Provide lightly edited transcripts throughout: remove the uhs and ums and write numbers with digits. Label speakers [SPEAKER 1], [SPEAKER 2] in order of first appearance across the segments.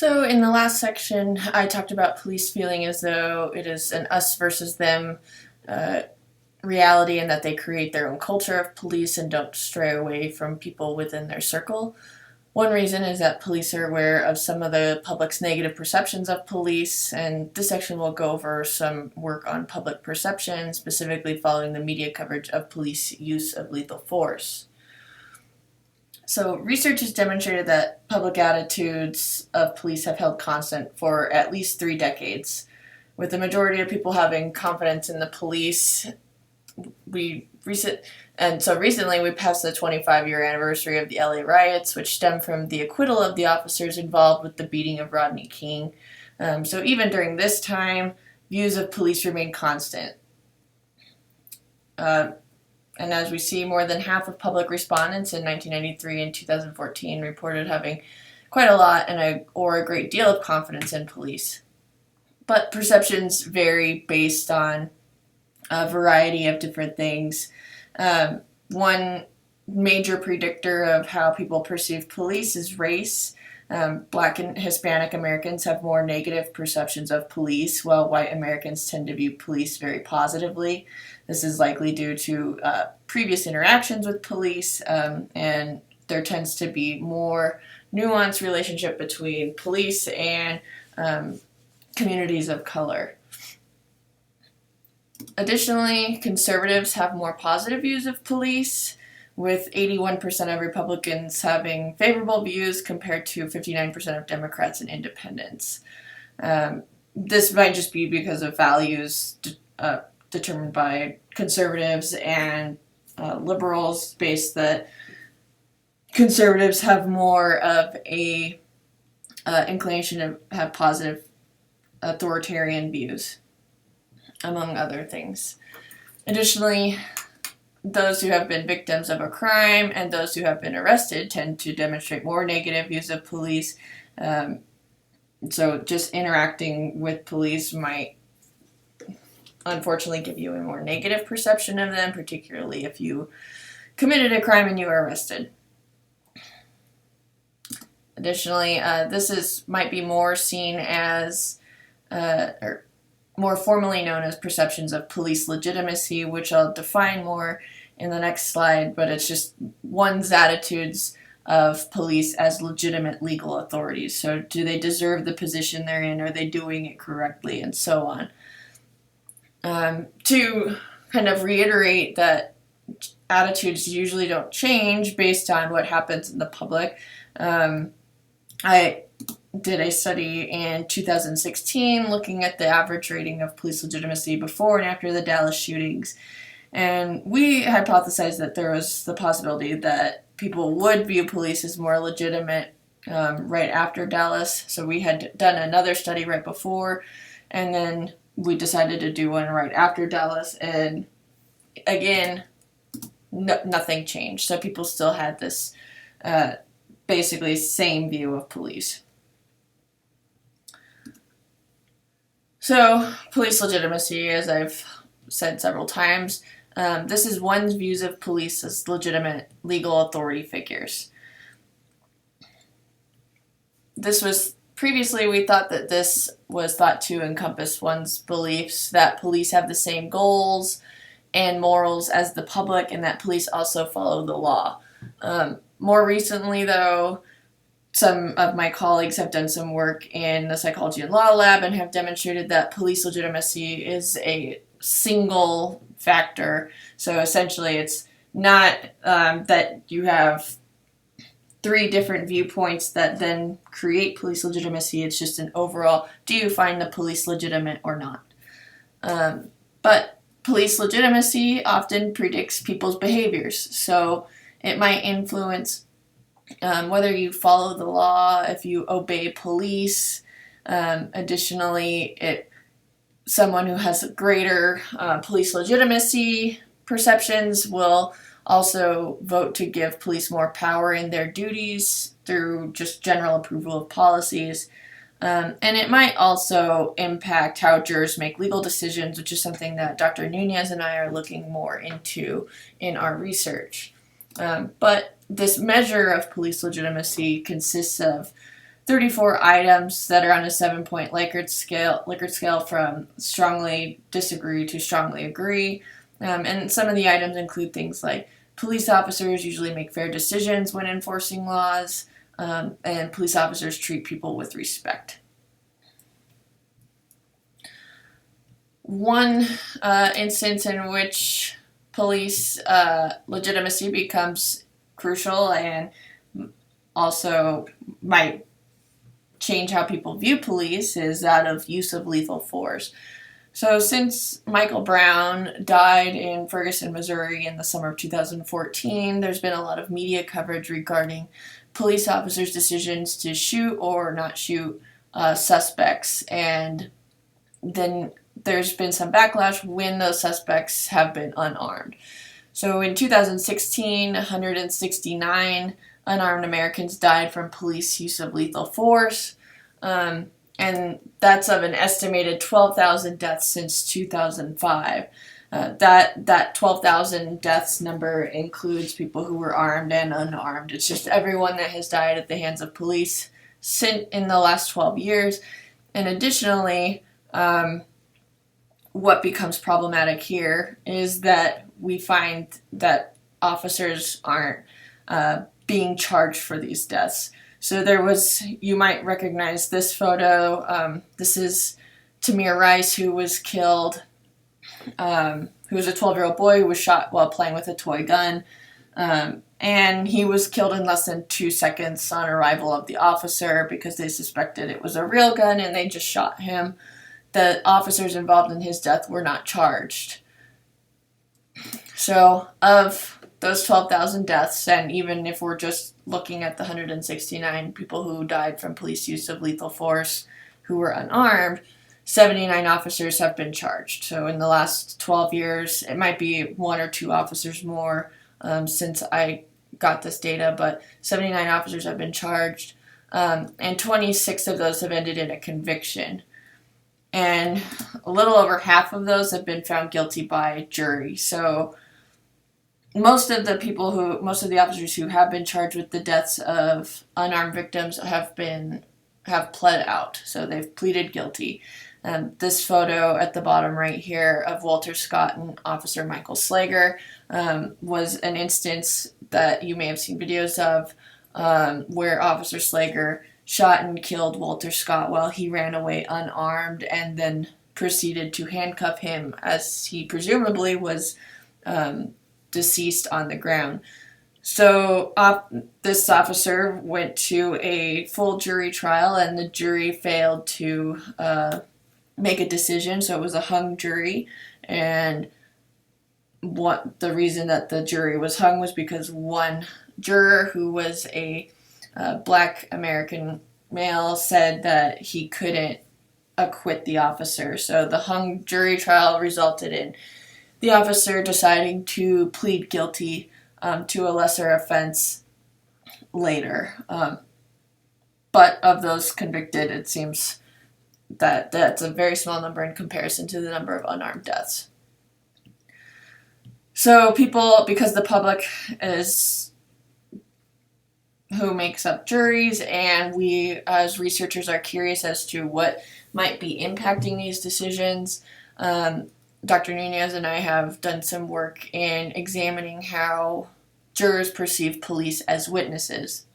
[SPEAKER 1] So, in the last section, I talked about police feeling as though it is an us versus them uh, reality and that they create their own culture of police and don't stray away from people within their circle. One reason is that police are aware of some of the public's negative perceptions of police, and this section will go over some work on public perception, specifically following the media coverage of police use of lethal force. So, research has demonstrated that public attitudes of police have held constant for at least 3 decades, with the majority of people having confidence in the police. We recent and so recently we passed the 25-year anniversary of the LA riots, which stemmed from the acquittal of the officers involved with the beating of Rodney King. So even during this time, views of police remain constant. Uh, And as we see, more than half of public respondents in 1993 and 2014 reported having quite a lot or a great deal of confidence in police. But perceptions vary based on a variety of different things. One major predictor of how people perceive police is race. Black and Hispanic Americans have more negative perceptions of police, while white Americans tend to view police very positively. This is likely due to previous interactions with police, and there tends to be more nuanced relationship between police and communities of color. Additionally, conservatives have more positive views of police, with 81% of Republicans having favorable views compared to 59% of Democrats and independents. This might just be because of values determined by conservatives and liberals, based that conservatives have more of a inclination to have positive authoritarian views, among other things. Additionally, those who have been victims of a crime and those who have been arrested tend to demonstrate more negative views of police. So just interacting with police might unfortunately give you a more negative perception of them, particularly if you committed a crime and you were arrested. Additionally, might be more seen as, or more formally known as, perceptions of police legitimacy, which I'll define more in the next slide, but it's just one's attitudes of police as legitimate legal authorities. So do they deserve the position they're in? Are they doing it correctly? And so on. To kind of reiterate that attitudes usually don't change based on what happens in the public, I did a study in 2016 looking at the average rating of police legitimacy before and after the Dallas shootings. And we hypothesized that there was the possibility that people would view police as more legitimate right after Dallas. So we had done another study right before, and then we decided to do one right after Dallas. And again, nothing changed. So people still had this basically same view of police. So, police legitimacy, as I've said several times, this is one's views of police as legitimate legal authority figures. Previously, we thought that this was thought to encompass one's beliefs that police have the same goals and morals as the public, and that police also follow the law. More recently, though, some of my colleagues have done some work in the Psychology and Law Lab and have demonstrated that police legitimacy is a single factor. So essentially, it's not that you have 3 different viewpoints that then create police legitimacy. It's just an overall, do you find the police legitimate or not? But police legitimacy often predicts people's behaviors. So it might influence whether you follow the law, if you obey police. Additionally, someone who has greater police legitimacy perceptions will also vote to give police more power in their duties through just general approval of policies. And it might also impact how jurors make legal decisions, which is something that Dr. Nunez and I are looking more into in our research. But this measure of police legitimacy consists of 34 items that are on a 7-point Likert scale from strongly disagree to strongly agree. And some of the items include things like police officers usually make fair decisions when enforcing laws, and police officers treat people with respect. One instance in which police legitimacy becomes crucial and also might change how people view police is that of use of lethal force. So since Michael Brown died in Ferguson, Missouri in the summer of 2014, there's been a lot of media coverage regarding police officers' decisions to shoot or not shoot suspects. And then there's been some backlash when those suspects have been unarmed. So in 2016, 169 unarmed Americans died from police use of lethal force. And that's of an estimated 12,000 deaths since 2005. That 12,000 deaths number includes people who were armed and unarmed. It's just everyone that has died at the hands of police in the last 12 years. And additionally, what becomes problematic here is that we find that officers aren't being charged for these deaths. So you might recognize this photo. This is Tamir Rice, who was killed, who was a 12-year-old boy who was shot while playing with a toy gun. And he was killed in less than 2 seconds on arrival of the officer because they suspected it was a real gun and they just shot him. The officers involved in his death were not charged. So of those 12,000 deaths, and even if we're just looking at the 169 people who died from police use of lethal force who were unarmed, 79 officers have been charged. So in the last 12 years, it might be 1 or 2 officers more since I got this data, but 79 officers have been charged, and 26 of those have ended in a conviction. And a little over half of those have been found guilty by jury. So most of the officers who have been charged with the deaths of unarmed victims have pled out. So they've pleaded guilty. This photo at the bottom right here of Walter Scott and Officer Michael Slager was an instance that you may have seen videos of where Officer Slager shot and killed Walter Scott while he ran away unarmed and then proceeded to handcuff him as he presumably was deceased on the ground. So this officer went to a full jury trial and the jury failed to make a decision, so it was a hung jury. And the reason that the jury was hung was because one juror, who was a Black American male, said that he couldn't acquit the officer. So the hung jury trial resulted in the officer deciding to plead guilty to a lesser offense later. But of those convicted, it seems that that's a very small number in comparison to the number of unarmed deaths. So because the public is who makes up juries, and we as researchers are curious as to what might be impacting these decisions, Dr. Nunez and I have done some work in examining how jurors perceive police as witnesses.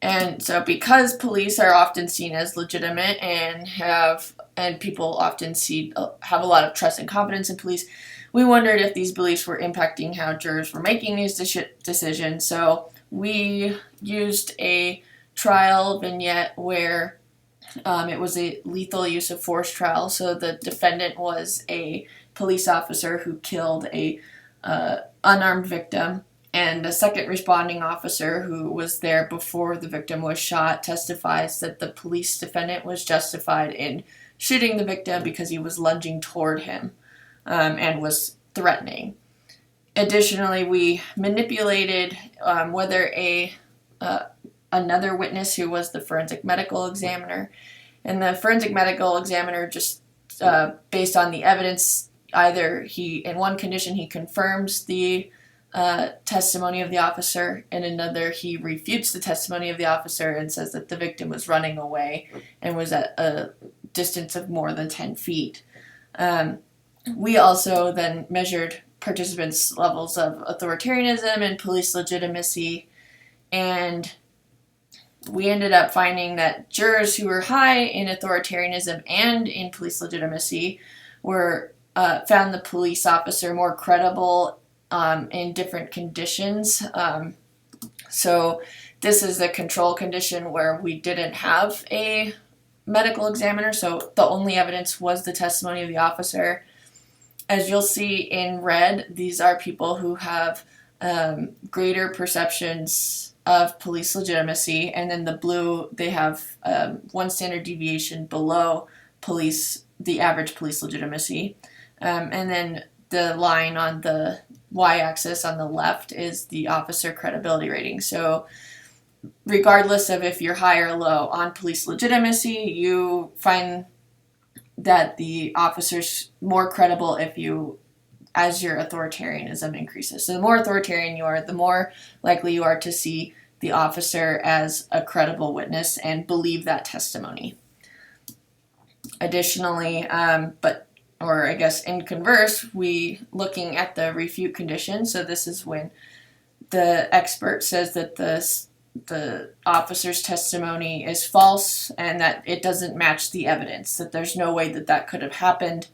[SPEAKER 1] And so because police are often seen as legitimate and people often have a lot of trust and confidence in police, we wondered if these beliefs were impacting how jurors were making these decisions. So we used a trial vignette where it was a lethal use of force trial. So the defendant was a police officer who killed a unarmed victim, and a second responding officer who was there before the victim was shot testifies that the police defendant was justified in shooting the victim because he was lunging toward him and was threatening. Additionally, we manipulated whether another witness who was the forensic medical examiner, and the forensic medical examiner just based on the evidence, either in one condition he confirms the testimony of the officer. In another, he refutes the testimony of the officer and says that the victim was running away and was at a distance of more than 10 feet. We also then measured participants' levels of authoritarianism and police legitimacy, and we ended up finding that jurors who were high in authoritarianism and in police legitimacy were found the police officer more credible in different conditions. So this is a control condition where we didn't have a medical examiner, so the only evidence was the testimony of the officer. As you'll see in red, these are people who have greater perceptions of police legitimacy, and then the blue, they have one standard deviation below the average police legitimacy. And then the line on the y-axis on the left is the officer credibility rating. So regardless of if you're high or low on police legitimacy, you find that the officer's more credible as your authoritarianism increases. So the more authoritarian you are, the more likely you are to see the officer as a credible witness and believe that testimony. Additionally, in converse, we looking at the refute condition. So this is when the expert says that the officer's testimony is false and that it doesn't match the evidence, that there's no way that could have happened.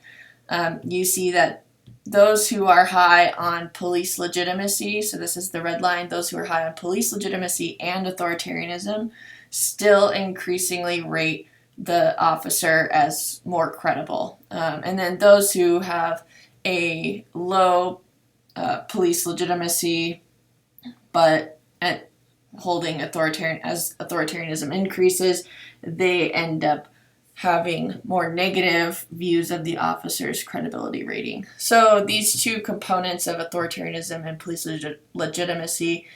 [SPEAKER 1] You see that those who are high on police legitimacy, so this is the red line, those who are high on police legitimacy and authoritarianism still increasingly rate the officer as more credible. And then those who have a low police legitimacy but holding authoritarianism increases, they end up having more negative views of the officer's credibility rating. So these two components of authoritarianism and police legitimacy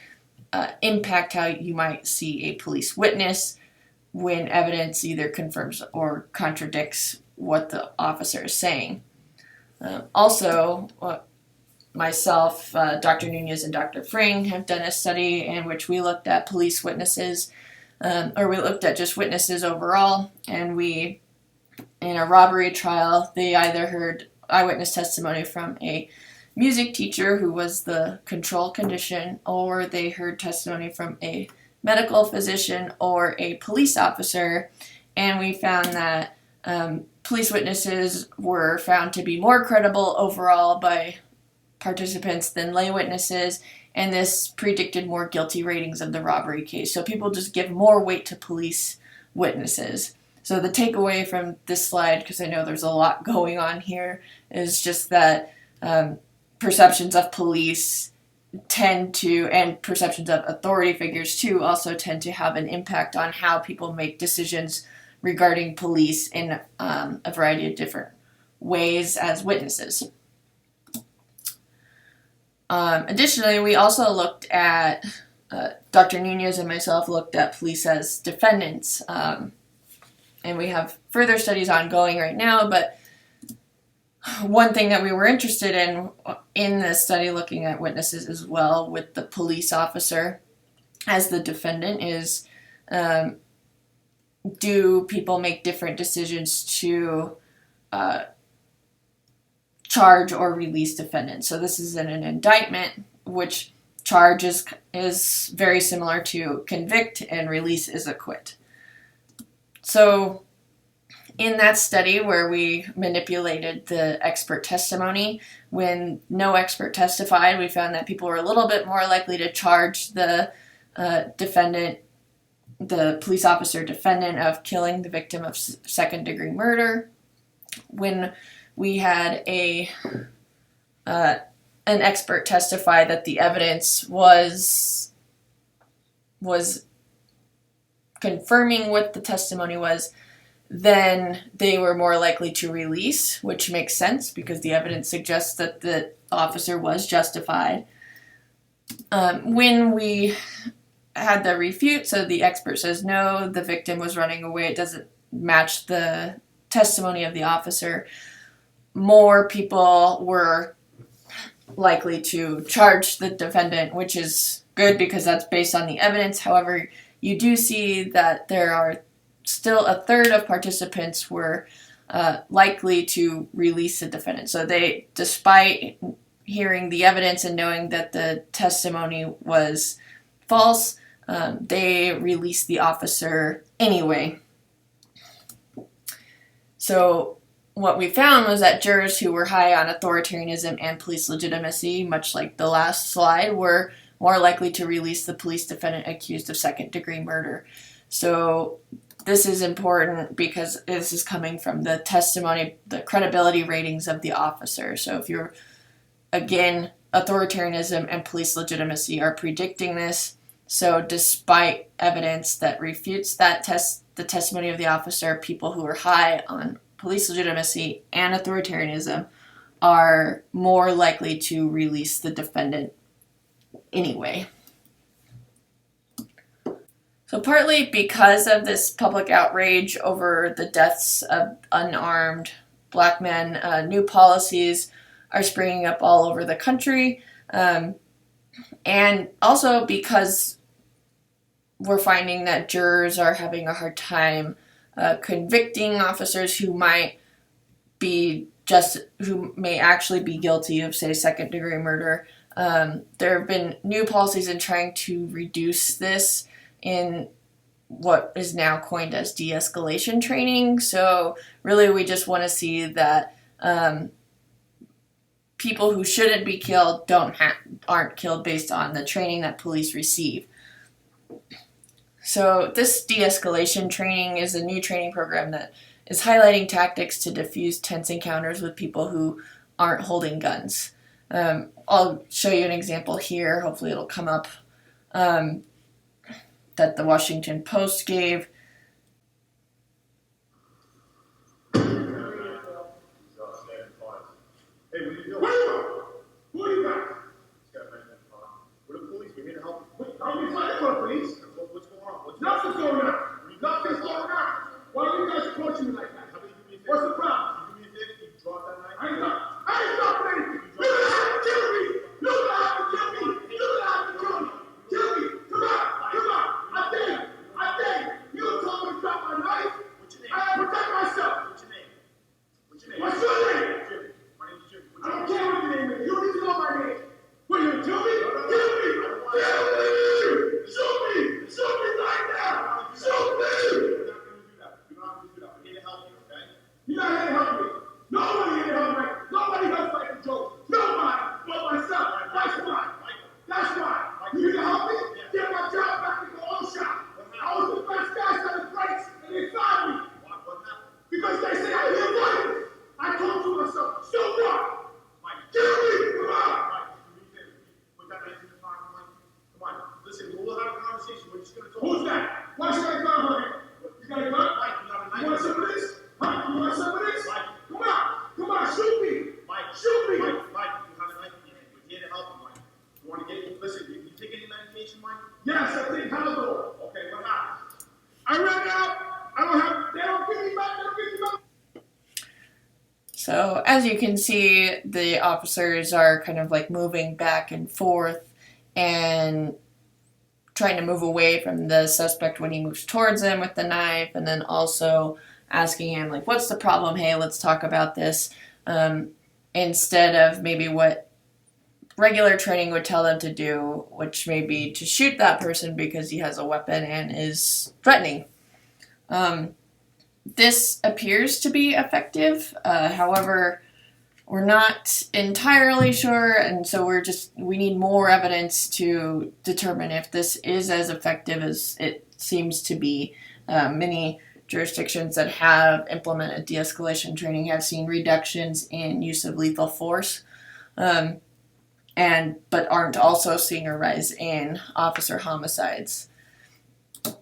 [SPEAKER 1] impact how you might see a police witness when evidence either confirms or contradicts what the officer is saying. Myself, Dr. Nunez, and Dr. Fring have done a study in which we looked at police witnesses, we looked at just witnesses overall, and in a robbery trial, they either heard eyewitness testimony from a music teacher who was the control condition, or they heard testimony from a medical physician or a police officer, and we found that police witnesses were found to be more credible overall by participants than lay witnesses, and this predicted more guilty ratings of the robbery case. So people just give more weight to police witnesses. So the takeaway from this slide, because I know there's a lot going on here, is just that perceptions of police and perceptions of authority figures too also tend to have an impact on how people make decisions regarding police in a variety of different ways as witnesses. Additionally, we also looked at, Dr. Nunez and myself looked at police as defendants, and we have further studies ongoing right now, but one thing that we were interested in this study looking at witnesses as well with the police officer as the defendant is, do people make different decisions to charge or release defendants? So this is in an indictment, which charge is very similar to convict and release is acquit. So in that study where we manipulated the expert testimony, when no expert testified, we found that people were a little bit more likely to charge the defendant, the police officer defendant, of killing the victim of second-degree murder. When we had an expert testify that the evidence was confirming what the testimony was, then they were more likely to release, which makes sense because the evidence suggests that the officer was justified. When we had the refute, so the expert says no, the victim was running away, it doesn't match the testimony of the officer, more people were likely to charge the defendant, which is good because that's based on the evidence. However, you do see that there are still a third of participants were likely to release the defendant. So they, despite hearing the evidence and knowing that the testimony was false, they released the officer anyway. So what we found was that jurors who were high on authoritarianism and police legitimacy, much like the last slide, were more likely to release the police defendant accused of second-degree murder. So this is important because this is coming from the testimony, the credibility ratings of the officer. So if you're, again, authoritarianism and police legitimacy are predicting this. So despite evidence that refutes that the testimony of the officer, people who are high on police legitimacy and authoritarianism are more likely to release the defendant anyway. So partly because of this public outrage over the deaths of unarmed Black men, new policies are springing up all over the country. And also because we're finding that jurors are having a hard time convicting officers who may actually be guilty of, say, second-degree murder. There have been new policies in trying to reduce this in what is now coined as de-escalation training. So really we just want to see that people who shouldn't be killed aren't killed based on the training that police receive. So this de-escalation training is a new training program that is highlighting tactics to diffuse tense encounters with people who aren't holding guns. I'll show you an example here. Hopefully it'll come up that the Washington Post gave.
[SPEAKER 2] Hey, what are you doing? Who are you guys? We're the police. We're here to help. I'm here fighting for the police. What's going on? Nothing's going on. Nothing's going on. Why are you guys approaching me like that? What's the problem? You dropped that knife? I ain't dropped anything. You're gonna have to kill me. You're gonna have to kill me. You're gonna have to kill me. Kill me. Come on. I dare you. You told me to drop my knife. What's your name? I gotta protect myself. What's your name? What's your name? Jimmy. My name's Jimmy. I don't care what your name is. You don't need to know my name. What, you gonna kill me? Kill me! Kill me! Shoot me! Shoot me right now! Shoot me! You're not gonna do that. You don't have to do that. We're here to help you, okay? You're not here to help me. Nobody here to help me. Nobody helps like a joke. Nobody but myself. That's why. That's why. You need to help me? Get my job back in the old shop. I was the best guy selling brakes, and they fired me. What happened? Because they said I hear voices. I told to myself, so what? Kill me! Come on! Put that knife in the pocket, Mike. Come on. Listen, we'll have a conversation. We're just gonna talk. Who's that? Why should I gun on him? You got a gun? Mike, you got a knife. You want some of this? Mike, you want some of this? Mike. Come on, shoot me! Mike, shoot me! Mike, you have a knife in your hand. We're here to help you, Mike. You wanna listen, you take any medication, Mike? Yes, I take Haldol. Okay, what happened? I ran out. They don't give me back.
[SPEAKER 1] So as you can see, the officers are kind of like moving back and forth and trying to move away from the suspect when he moves towards them with the knife, and then also asking him, like, what's the problem? Hey, let's talk about this. Instead of maybe what regular training would tell them to do, which may be to shoot that person because he has a weapon and is threatening. This appears to be effective. However, we're not entirely sure, and so we need more evidence to determine if this is as effective as it seems to be. Many jurisdictions that have implemented de-escalation training have seen reductions in use of lethal force, but aren't also seeing a rise in officer homicides.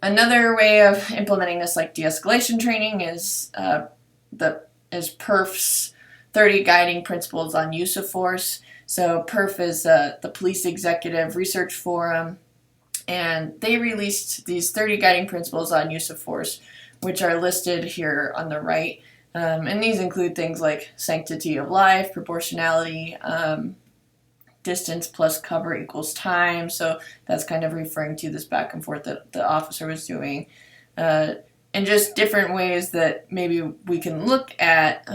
[SPEAKER 1] Another way of implementing this, like de-escalation training, is PERF's 30 Guiding Principles on Use of Force. So PERF is the Police Executive Research Forum, and they released these 30 Guiding Principles on Use of Force, which are listed here on the right. And these include things like sanctity of life, proportionality, distance plus cover equals time. So that's kind of referring to this back and forth that the officer was doing. And just different ways that maybe we can look at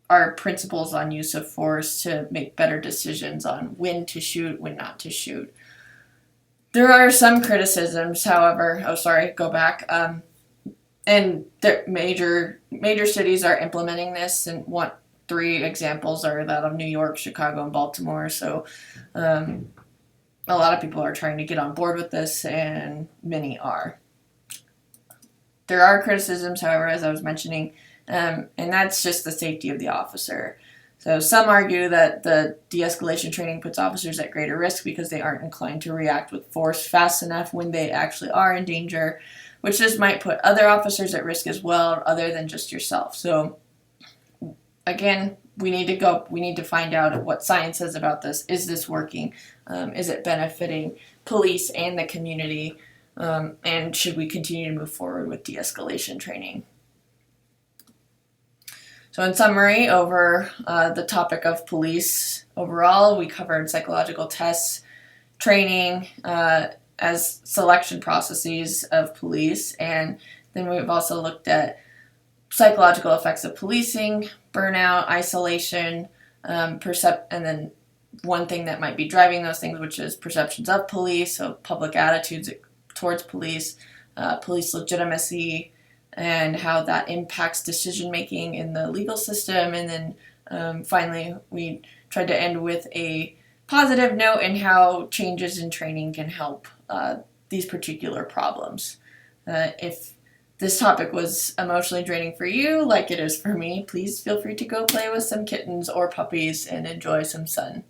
[SPEAKER 1] our principles on use of force to make better decisions on when to shoot, when not to shoot. There are some criticisms, however. And the major cities are implementing this, and three examples are that of New York, Chicago, and Baltimore. So a lot of people are trying to get on board with this, and many are. There are criticisms, however, as I was mentioning, and that's just the safety of the officer. So some argue that the de-escalation training puts officers at greater risk because they aren't inclined to react with force fast enough when they actually are in danger, which just might put other officers at risk as well, other than just yourself. So again, we need to find out what science says about this. Is this working? Is it benefiting police and the community? And should we continue to move forward with de-escalation training? So in summary, over the topic of police overall, we covered psychological tests, training as selection processes of police, and then we've also looked at psychological effects of policing, burnout, isolation, and then one thing that might be driving those things, which is perceptions of police, so public attitudes towards police, police legitimacy, and how that impacts decision making in the legal system. And then finally, we tried to end with a positive note and how changes in training can help these particular problems. If this topic was emotionally draining for you, like it is for me, please feel free to go play with some kittens or puppies and enjoy some sun.